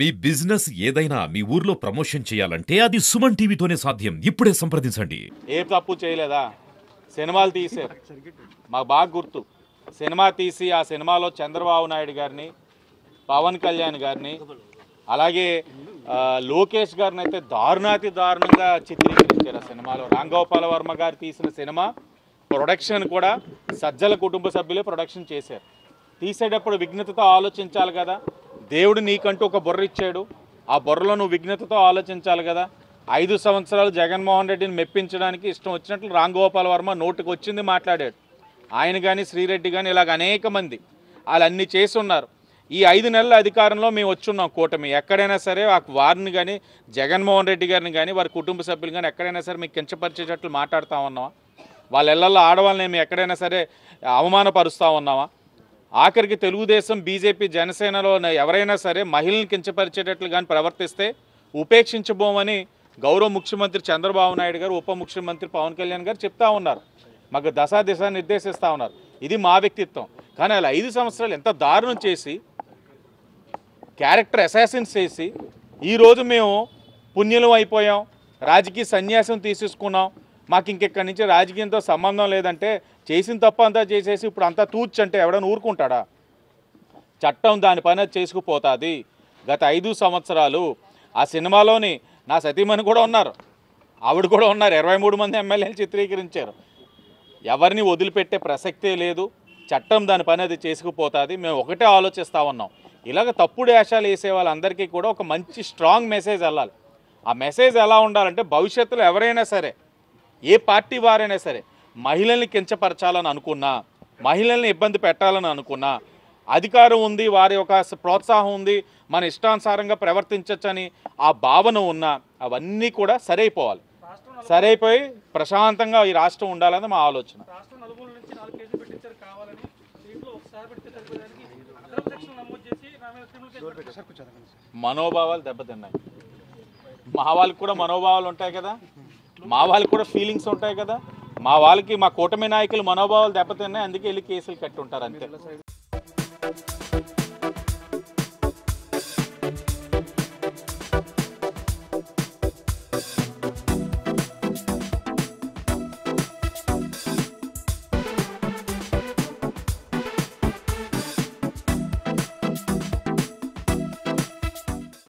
మీ business ఏదైనా మీ ఊర్లో promotion చేయాలంటే అది సుమన్ టీవీతోనే సాధ్యం. ఇప్పుడే సంప్రదించండి. ఏ తప్పు చేయలేదా? సినిమాలు తీశారు, మాకు బాగా గుర్తు. సినిమా తీసి ఆ సినిమాలో చంద్రబాబు నాయుడు గారిని, పవన్ కళ్యాణ్ గారిని, అలాగే లోకేష్ గారిని అయితే దారుణాతి దారుణంగా చిత్రీకరించారు. ఆ సినిమాలో రాంగోపాల్ వర్మ గారు తీసిన సినిమా ప్రొడక్షన్ కూడా సజ్జల కుటుంబ సభ్యులే ప్రొడక్షన్ చేశారు. తీసేటప్పుడు విఘ్నతతో ఆలోచించాలి కదా. దేవుడు నీకంటూ ఒక బుర్ర ఇచ్చాడు, ఆ బుర్రలో నువ్వు విఘ్నతతో ఆలోచించాలి కదా. 5 సంవత్సరాలు జగన్మోహన్ రెడ్డిని మెప్పించడానికి ఇష్టం వచ్చినట్లు రాంగోపాల్ వర్మ నోటికి వచ్చింది మాట్లాడాడు. ఆయన కానీ శ్రీరెడ్డి కానీ ఇలాగ అనేక మంది వాళ్ళన్నీ చేసి ఉన్నారు. ఈ 5 నెలల అధికారంలో మేము వచ్చున్నాం కూటమి. ఎక్కడైనా సరే వారిని కానీ జగన్మోహన్ రెడ్డి గారిని కానీ వారి కుటుంబ సభ్యులు కానీ ఎక్కడైనా సరే మీకు కించపరిచేటట్లు మాట్లాడుతూ ఉన్నావా? వాళ్ళ ఇళ్లలో ఆడవాళ్ళని మేము ఎక్కడైనా సరే అవమానపరుస్తూ ఉన్నావా? ఆఖరికి తెలుగుదేశం, బీజేపీ, జనసేనలో ఎవరైనా సరే మహిళలను కించపరిచేటట్లు కానీ ప్రవర్తిస్తే ఉపేక్షించబోమని గౌరవ ముఖ్యమంత్రి చంద్రబాబు నాయుడు గారు, ఉప ముఖ్యమంత్రి పవన్ కళ్యాణ్ గారు చెప్తా ఉన్నారు. మాకు దిశ నిర్దేశిస్తూ ఉన్నారు. ఇది మా వ్యక్తిత్వం. కానీ అలా 5 సంవత్సరాలు ఎంత దారుణం చేసి క్యారెక్టర్ అసాసిన్స్ చేసి ఈరోజు మేము పుణ్యులం అయిపోయాం, రాజకీయ సన్యాసం తీసేసుకున్నాం, మాకు ఇంకెక్కడి నుంచి రాజకీయంతో సంబంధం లేదంటే చేసిన తప్ప అంతా చేసేసి ఇప్పుడు అంతా తూర్చంటే ఎవడైనా ఊరుకుంటాడా? చట్టం దాని పని చేసుకుపోతుంది. గత 5 సంవత్సరాలు ఆ సినిమాలోని నా సతీమణి కూడా ఉన్నారు, ఆవిడ కూడా ఉన్నారు. 23 మంది ఎమ్మెల్యేలు చిత్రీకరించారు. ఎవరిని వదిలిపెట్టే ప్రసక్తే లేదు. చట్టం దాని పని అది చేసుకుపోతుంది. మేము ఒకటే ఆలోచిస్తూ ఉన్నాం, ఇలాగ తప్పుడు వేషాలు వేసే వాళ్ళందరికీ కూడా ఒక మంచి స్ట్రాంగ్ మెసేజ్ వెళ్ళాలి. ఆ మెసేజ్ ఎలా ఉండాలంటే భవిష్యత్తులో ఎవరైనా సరే, ఏ పార్టీ వారైనా సరే మహిళల్ని కించపరచాలని అనుకున్నా, మహిళల్ని ఇబ్బంది పెట్టాలని అనుకున్నా, అధికారం ఉంది, వారి యొక్క ప్రోత్సాహం ఉంది, మన ఇష్టానుసారంగా ప్రవర్తించవచ్చని ఆ భావన ఉన్నా అవన్నీ కూడా సరైపోవాలి. సరైపోయి ప్రశాంతంగా ఈ రాష్ట్రం ఉండాలని మా ఆలోచన. మనోభావాలు దెబ్బతిన్నాయి. మా వాళ్ళకి కూడా మనోభావాలు ఉంటాయి కదా, మా వాళ్ళకి కూడా ఫీలింగ్స్ ఉంటాయి కదా. మా వాళ్ళకి, మా కూటమి నాయకులు మనోభావాలు దెబ్బతిన్నాయి, అందుకే వెళ్ళి కేసులు కట్టి ఉంటారు అంతే.